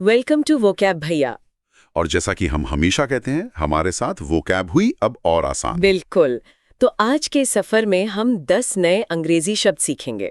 Welcome to vocab भैया। और जैसा कि हम हमेशा कहते हैं, हमारे साथ वोकैब हुई अब और आसान। बिल्कुल। तो आज के सफर में हम 10 नए अंग्रेजी शब्द सीखेंगे।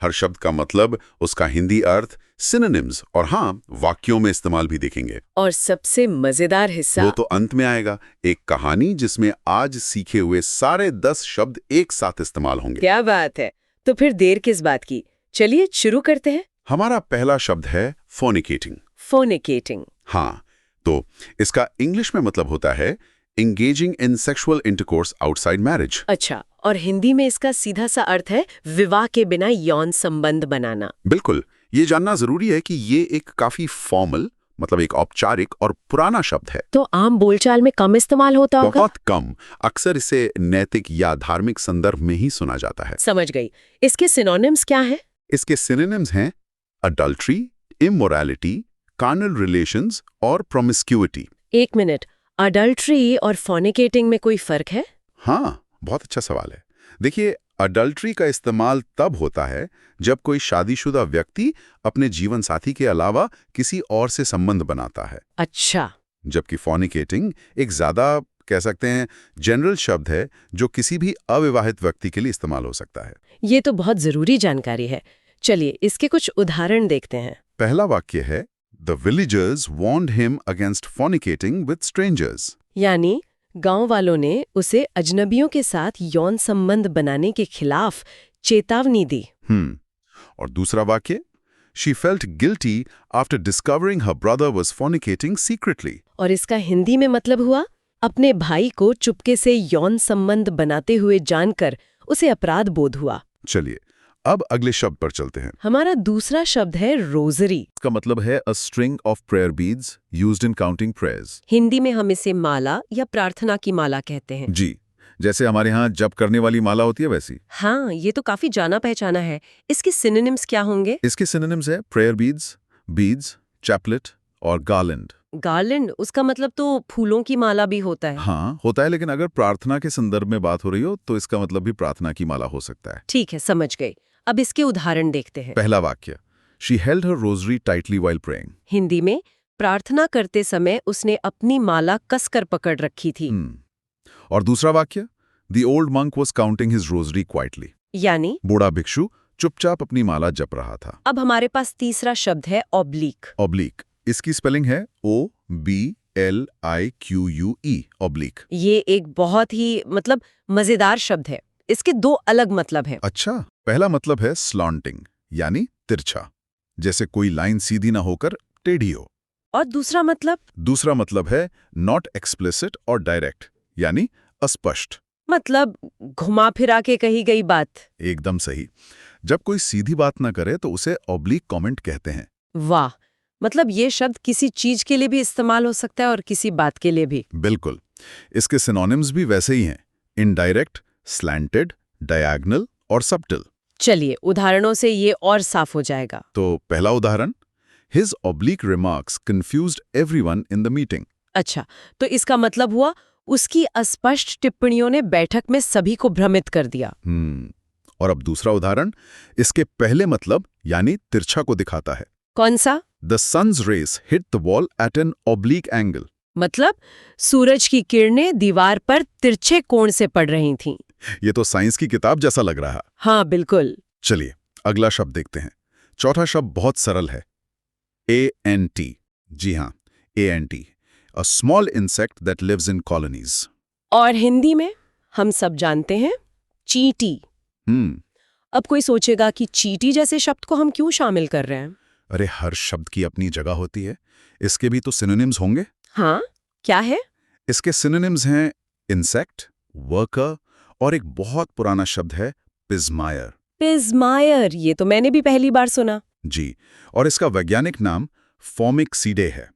हर शब्द का मतलब, उसका हिंदी अर्थ, सिनोनिम्स और हाँ, वाक्यों में इस्तेमाल भी देखेंगे। और सबसे मजेदार हिस्सा वो तो अंत में आएगा, एक कहानी जिसमें आज सीखे हुए सारे 10 शब्द एक साथ इस्तेमाल होंगे। क्या बात है। तो फिर देर किस बात की, चलिए शुरू करते हैं। हमारा पहला शब्द है फोनिकेटिंग। फोनिकेटिंग। हाँ, तो इसका इंग्लिश में मतलब होता है engaging in sexual intercourse outside marriage। अच्छा, और हिंदी में इसका सीधा सा अर्थ है विवाह के बिना यौन संबंध बनाना। बिल्कुल, ये जानना जरूरी है कि ये एक काफी फॉर्मल, मतलब एक औपचारिक और पुराना शब्द है। तो आम बोलचाल में कम इस्तेमाल होता होगा। बहुत कम, अक्सर इसे नैतिक या धार्मिक संदर्भ में ही सुना जाता है। समझ गई। इसके सिनोनिम्स क्या है? इसके सिनोनिम्स हैं अडल्ट्री, इमोरैलिटी, कार्नल रिलेशंस और प्रोमिस्क्यूइटी। एक मिनट, अडल्ट्री और फोनिकेटिंग में कोई फर्क है? हाँ, बहुत अच्छा सवाल है। देखिए, अडल्ट्री का इस्तेमाल तब होता है जब कोई शादीशुदा व्यक्ति अपने जीवन साथी के अलावा किसी और से संबंध बनाता है। अच्छा। जबकि फोनिकेटिंग एक ज्यादा, कह सकते हैं, जनरल शब्द है जो किसी भी अविवाहित व्यक्ति के लिए इस्तेमाल हो सकता है। ये तो बहुत जरूरी जानकारी है। चलिए इसके कुछ उदाहरण देखते हैं। पहला वाक्य है, The villagers warned him against fornicating with strangers। यानी गांव वालों ने उसे अजनबियों के साथ यौन संबंध बनाने के खिलाफ चेतावनी दी। और दूसरा वाक्य, She felt guilty after discovering her brother was fornicating secretly। और इसका हिंदी में मतलब हुआ, अपने भाई को चुपके से यौन संबंध बनाते हुए जानकर उसे अपराध बोध हुआ। चलिए, अब अगले शब्द पर चलते हैं। हमारा दूसरा शब्द है रोजरी। इसका मतलब है a string of prayer beads used in counting prayers। Hindi में हम इसे माला या प्रार्थना की माला कहते हैं। जी, जैसे हमारे यहाँ जप करने वाली माला होती है वैसी। हाँ, ये तो काफी जाना पहचाना है। इसके सिनोनिम्स क्या होंगे? इसके सिनोनिम्स है प्रेयर बीड्स, बीड्स, चैपलेट और गार्लैंड। गार्लैंड, उसका मतलब तो फूलों की माला भी होता है। हाँ, होता है, लेकिन अगर प्रार्थना के संदर्भ में बात हो रही हो तो इसका मतलब भी प्रार्थना की माला हो सकता है। ठीक है, समझ गई। अब इसके उदाहरण देखते हैं। पहला वाक्य, She held her rosary tightly while praying। Hindi में प्रार्थना करते समय उसने अपनी माला कसकर पकड़ रखी थी। और दूसरा वाक्य, The old monk was counting his rosary quietly। यानी बूढ़ा भिक्षु चुपचाप अपनी माला जप रहा था। अब हमारे पास तीसरा शब्द है ऑब्लिक। ऑब्लिक, इसकी स्पेलिंग है OBLIQUE, ऑब्लिक। ये एक बहुत ही मजेदार शब्द है। इसके दो अलग मतलब हैं। अच्छा, पहला मतलब है स्लॉन्टिंग, यानी तिरछा, जैसे कोई लाइन सीधी ना होकर टेढ़ी हो। और दूसरा मतलब है नॉट एक्सप्लिसिट और डायरेक्ट, यानी अस्पष्ट। मतलब घुमा फिरा के कही गई बात। एकदम सही। जब कोई सीधी बात ना करे तो उसे ऑब्लिक कमेंट कहते हैं। वाह, मतलब ये शब्द किसी चीज के लिए भी इस्तेमाल हो सकता है और किसी बात के लिए भी। बिल्कुल, इसके सिनोनिम्स भी वैसे ही हैं, इनडायरेक्ट, स्लैंटेड, डायगोनल और सबटल। चलिए उदाहरणों से ये और साफ हो जाएगा। तो पहला उदाहरण, His oblique remarks confused everyone in the meeting। अच्छा, तो इसका मतलब हुआ उसकी अस्पष्ट टिप्पणियों ने बैठक में सभी को भ्रमित कर दिया। और अब दूसरा उदाहरण, इसके पहले मतलब यानी तिरछा को दिखाता है। कौन सा? The sun's rays hit the wall at an oblique angle। मतलब सूरज की किरणें दीवार पर तिरछे कोण से पड़ रही थीं। ये तो साइंस की किताब जैसा लग रहा है। हाँ बिल्कुल। चलिए अगला शब्द देखते हैं। चौथा शब्द बहुत सरल है, ANT। जी हाँ, ANT, a small insect that lives in colonies। और हिंदी में हम सब जानते हैं, चींटी। अब कोई सोचेगा कि चींटी जैसे शब्द को हम क्यों शामिल कर रहे हैं? अरे, हर शब्द की अपनी जगह होती है, इसके भी तो सिनोनिम्स होंगे। हाँ, क्या है? इसके सिनोनिम्स हैं इंसेक्ट, वर्कर और एक बहुत पुराना शब्द है पिज़्मायर। पिज़्मायर, ये तो मैंने भी पहली बार सुना। जी, और इसका वैज्ञानिक नाम फोमिक्सीडे है।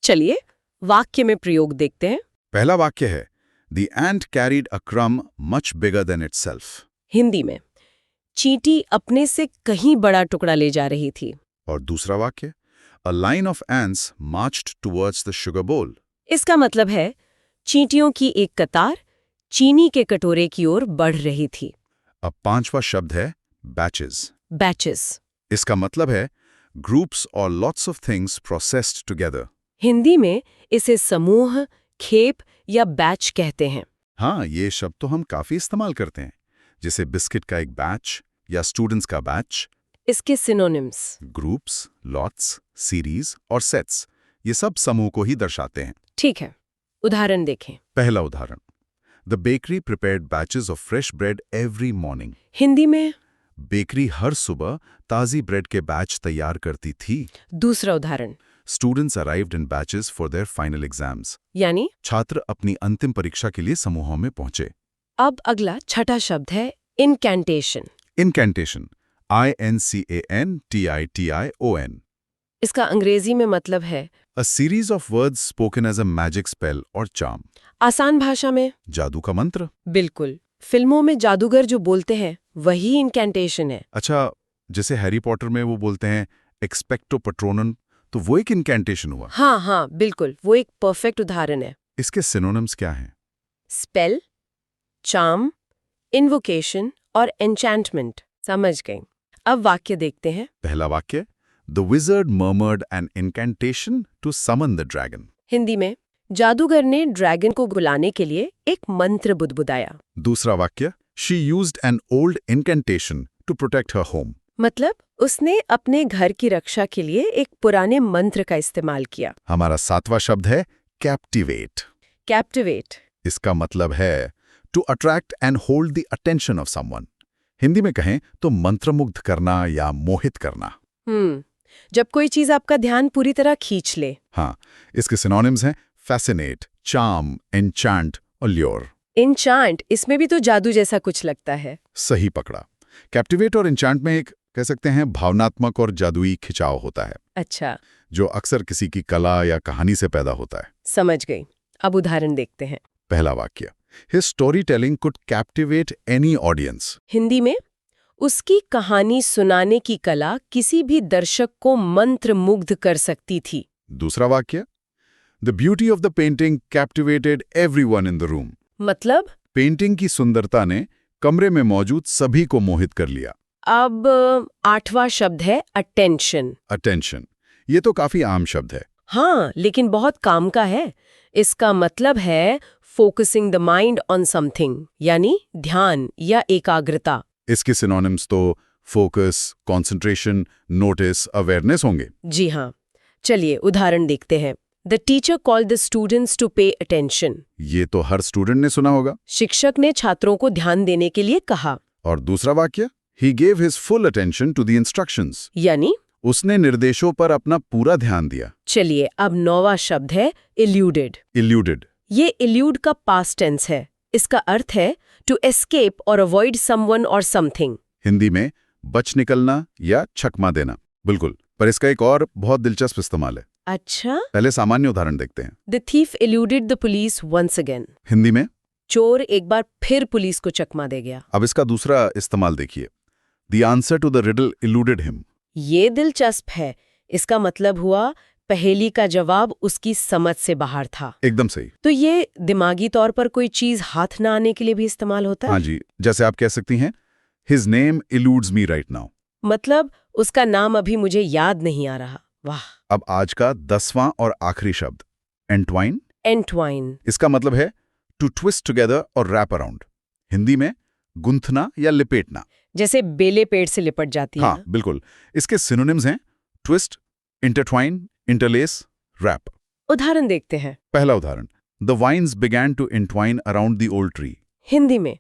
चलिए वाक्य में प्रयोग देखते हैं। पहला वाक्य है, The ant carried a crumb much bigger than itself। Hindi में चींटी अपने से कहीं बड़ा टुकड़ा ले जा रही थी। और दूसरा वाक्य, A line of ants marched towards the sugar bowl। इसका मतलब है चींटियों की एक कतार चीनी के कटोरे की ओर बढ़ रही थी। अब पांचवा शब्द है बैचेस। बैचेस। इसका मतलब है Groups or lots of things processed together. Hindi में इसे समूह, खेप या बैच कहते हैं। हाँ, ये शब्द तो हम काफी इस्तेमाल करते हैं, जैसे बिस्किट का एक बैच या स्टूडेंट्स का बैच। इसके सिनोनिम्स। ग्रुप्स, लॉट्स, सीरीज और सेट्स, ये सब समूह को ही दर्शाते हैं। ठीक है, उदाहरण देखें। पहला उदाहरण, the bakery prepared batches of fresh bread every morning. Hindi में। बेकरी हर सुबह ताजी ब्रेड के बैच तैयार करती थी। दूसरा उदाहरण। Students arrived in batches for their final exams. यानी छात्र अपनी अंतिम परीक्षा के लिए समूहों में पहुंचे। अब अगला छठा शब्द है इनकैंटेशन। इनकैंटेशन, INCANTITION। इसका अंग्रेजी में मतलब है A series of words spoken as a magic spell or charm. आसान भाषा में। जादू का मंत्र। बिल्कुल, फिल्मों में जादूगर जो बोलते हैं वही इनकैंटेशन है। अच्छा, जैसे हैरी पॉटर में वो बोलते हैं एक्सपेक्टो पैट्रोनम, तो वो एक इनकैंटेशन हुआ। हाँ, बिल्कुल, वो एक परफेक्ट उदाहरण है। इसके सिनोनिम्स क्या हैं? स्पेल, चार्म, इन्वोकेशन और एन्चैंटमेंट। समझ गई। अब वाक्य देखते हैं। पहला वाक्य, The wizard murmured an incantation to summon the dragon. Hindi में, जादूगर ने ड्रैगन को बुलाने के लिए एक मंत्र बुदबुदाया। दूसरा वाक्य, She used an old incantation to protect her home. मतलब उसने अपने घर की रक्षा के लिए एक पुराने मंत्र का इस्तेमाल किया। हमारा सातवां शब्द है captivate. कैप्टिवेट। इसका मतलब है to attract and hold the attention of someone. Hindi में कहें तो मंत्रमुग्ध करना या मोहित करना। जब कोई चीज आपका ध्यान पूरी तरह खींच ले। हाँ, इसके सिनोनिम्स हैं fascinate, charm, enchant और lure. इनचांट, इसमें भी तो जादू जैसा कुछ लगता है। सही पकड़ा। कैप्टिवेट और enchant में एक कह सकते हैं भावनात्मक और जादुई खिंचाव होता है, अच्छा, जो अक्सर किसी की कला या कहानी से पैदा होता है। समझ गई। अब उदाहरण देखते हैं। पहला वाक्य, His storytelling could captivate any audience. Hindi में, उसकी कहानी सुनाने की कला किसी भी दर्शक को मंत्रमुग्ध कर सकती थी। दूसरा वाक्य, The beauty of the painting captivated everyone in the room. मतलब पेंटिंग की सुंदरता ने कमरे में मौजूद सभी को मोहित कर लिया। अब आठवां शब्द है अटेंशन। Attention, ये तो काफी आम शब्द है। हाँ, लेकिन बहुत काम का है। इसका मतलब है focusing the mind on something, यानी ध्यान या एकाग्रता। इसके सिनोनिम्स तो फोकस, कंसंट्रेशन, नोटिस, अवेयरनेस होंगे। जी हाँ, चलिए उदाहरण देखते हैं। The teacher called the students to pay attention. ये तो हर स्टूडेंट ने सुना होगा। शिक्षक ने छात्रों को ध्यान देने के लिए कहा। और दूसरा वाक्य, He gave his full attention to the instructions. यानी उसने निर्देशों पर अपना पूरा ध्यान दिया। चलिए, अब नौवां शब्द है इल्यूडेड। Eluded, ये इल्यूड का पास्ट टेंस है। इसका अर्थ है टू एस्केप और अवॉइड समवन और समथिंग। हिंदी में बच निकलना या छकमा देना। बिल्कुल, पर इसका एक और बहुत दिलचस्प इस्तेमाल है। अच्छा, पहले सामान्य उदाहरण देखते हैं। The thief eluded the police once again. Hindi में, चोर एक बार फिर पुलिस को चकमा दे गया। अब इसका दूसरा इस्तेमाल देखिए। The answer to the riddle eluded him. ये दिलचस्प है। इसका मतलब हुआ पहेली का जवाब उसकी समझ से बाहर था। एकदम सही। तो ये दिमागी तौर पर कोई चीज हाथ ना आने के लिए भी इस्तेमाल होता है। हाँ जी, जैसे आप कह सकती हैं, His name eludes me right now. मतलब उसका नाम अभी मुझे याद नहीं आ रहा। वाह। अब आज का 10वां और आखिरी शब्द, entwine. एंटवाइन। इसका मतलब है to twist together और wrap around. हिंदी में गुंथना या लिपेटना। जैसे बेले पेड़ से लिपट जाती है। हाँ, बिल्कुल। इसके सिनोनिम्स हैं ट्विस्ट, इंटरट्वाइन, इंटरलेस, रैप। उदाहरण देखते हैं। पहला उदाहरण, the vines began to intertwine around the old tree. Hindi में,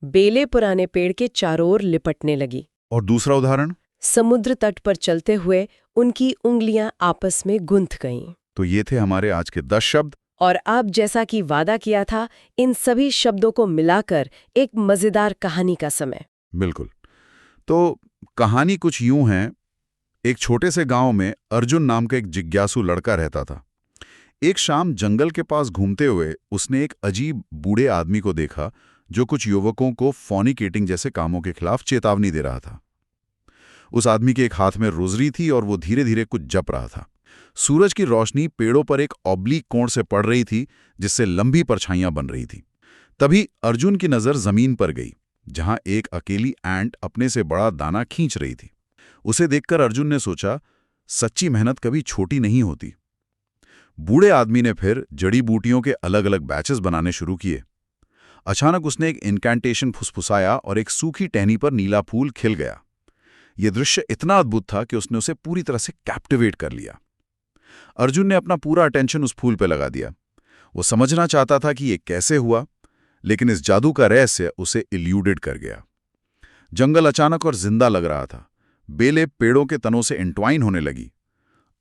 बेले पुराने पेड़ के चारों ओर लिपटने लगी। और दूसरा उदाहरण, समुद्र तट पर चलते हुए उनकी उंगलियां आपस में गुंथ गईं। तो ये थे हमारे आज के 10 शब्द। और अब जैसा कि वादा किया था, इन सभी शब्दों को मिलाकर एक मजेदार कहानी का समय। बिल्कुल। तो कहानी कुछ यूं है। एक छोटे से गांव में अर्जुन नाम का एक जिज्ञासु लड़का रहता था। एक शाम जंगल के पास घूमते हुए उसने एक अजीब बूढ़े आदमी को देखा जो कुछ युवकों को फॉर्निकेटिंग जैसे कामों के खिलाफ चेतावनी दे रहा था। उस आदमी के एक हाथ में रोजरी थी और वो धीरे धीरे कुछ जप रहा था। सूरज की रोशनी पेड़ों पर एक ऑब्लिक कोण से पड़ रही थी, जिससे लंबी परछाइयां बन रही थी। तभी अर्जुन की नजर जमीन पर गई, जहां एक अकेली एंट अपने से बड़ा दाना खींच रही थी। उसे देखकर अर्जुन ने सोचा, सच्ची मेहनत कभी छोटी नहीं होती। बूढ़े आदमी ने फिर जड़ी बूटियों के अलग अलग बैचेस बनाने शुरू किए। अचानक उसने एक इनकैंटेशन फुसफुसाया और एक सूखी टहनी पर नीला फूल खिल गया। यह दृश्य इतना अद्भुत था कि उसने उसे पूरी तरह से कैप्टिवेट कर लिया। अर्जुन ने अपना पूरा अटेंशन उस फूल पर लगा दिया। वो समझना चाहता था कि यह कैसे हुआ, लेकिन इस जादू का रहस्य उसे इल्यूडेड कर गया। जंगल अचानक और जिंदा लग रहा था। बेलें पेड़ों के तनों से इंट्वाइन होने लगी।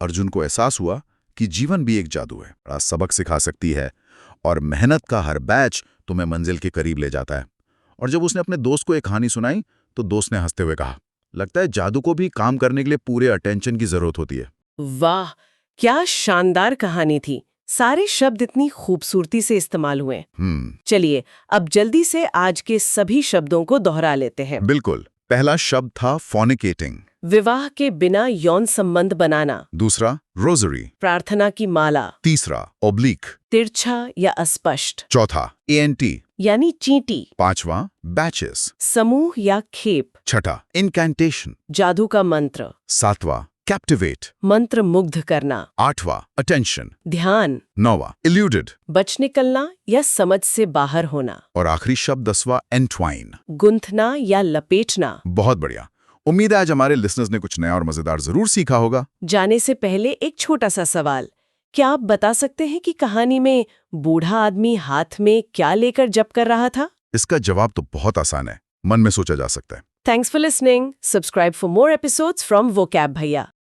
अर्जुन को एहसास हुआ कि जीवन भी एक जादू है, बड़ा सबक सिखा सकती है, और मेहनत का हर बैच तुम्हें मंजिल के करीब ले जाता है। और जब उसने अपने दोस्त को एक कहानी सुनाई तो दोस्त ने हंसते हुए कहा, लगता है जादू को भी काम करने के लिए पूरे अटेंशन की जरूरत होती है। वाह, क्या शानदार कहानी थी। सारे शब्द इतनी खूबसूरती से इस्तेमाल हुए। चलिए अब जल्दी से आज के सभी शब्दों को दोहरा लेते हैं। बिल्कुल। पहला शब्द था फॉर्निकेटिंग, विवाह के बिना यौन संबंध बनाना। दूसरा रोजरी, प्रार्थना की माला। तीसरा ओब्लिक, तिरछा या अस्पष्ट। चौथा एएनटी यानी चींटी। पांचवा बैचेस, समूह या खेप। छठा इनकैंटेशन, जादू का मंत्र। सातवां कैप्टिवेट, मंत्र मुग्ध करना। आठवां अटेंशन, ध्यान। नौवां इल्यूडेड, बच निकलना या समझ से बाहर होना। और आखिरी शब्द 10वां एंट्वाइन, गुंथना या लपेटना। बहुत बढ़िया। उम्मीद है आज हमारे लिसनर्स ने कुछ नया और मजेदार जरूर सीखा होगा। जाने से पहले एक छोटा सा सवाल, क्या आप बता सकते हैं कि कहानी में बूढ़ा आदमी हाथ में क्या लेकर जप कर रहा था? इसका जवाब तो बहुत आसान है, मन में सोचा जा सकता है। Thanks for listening. Subscribe for more episodes from Vocab Bhaiya.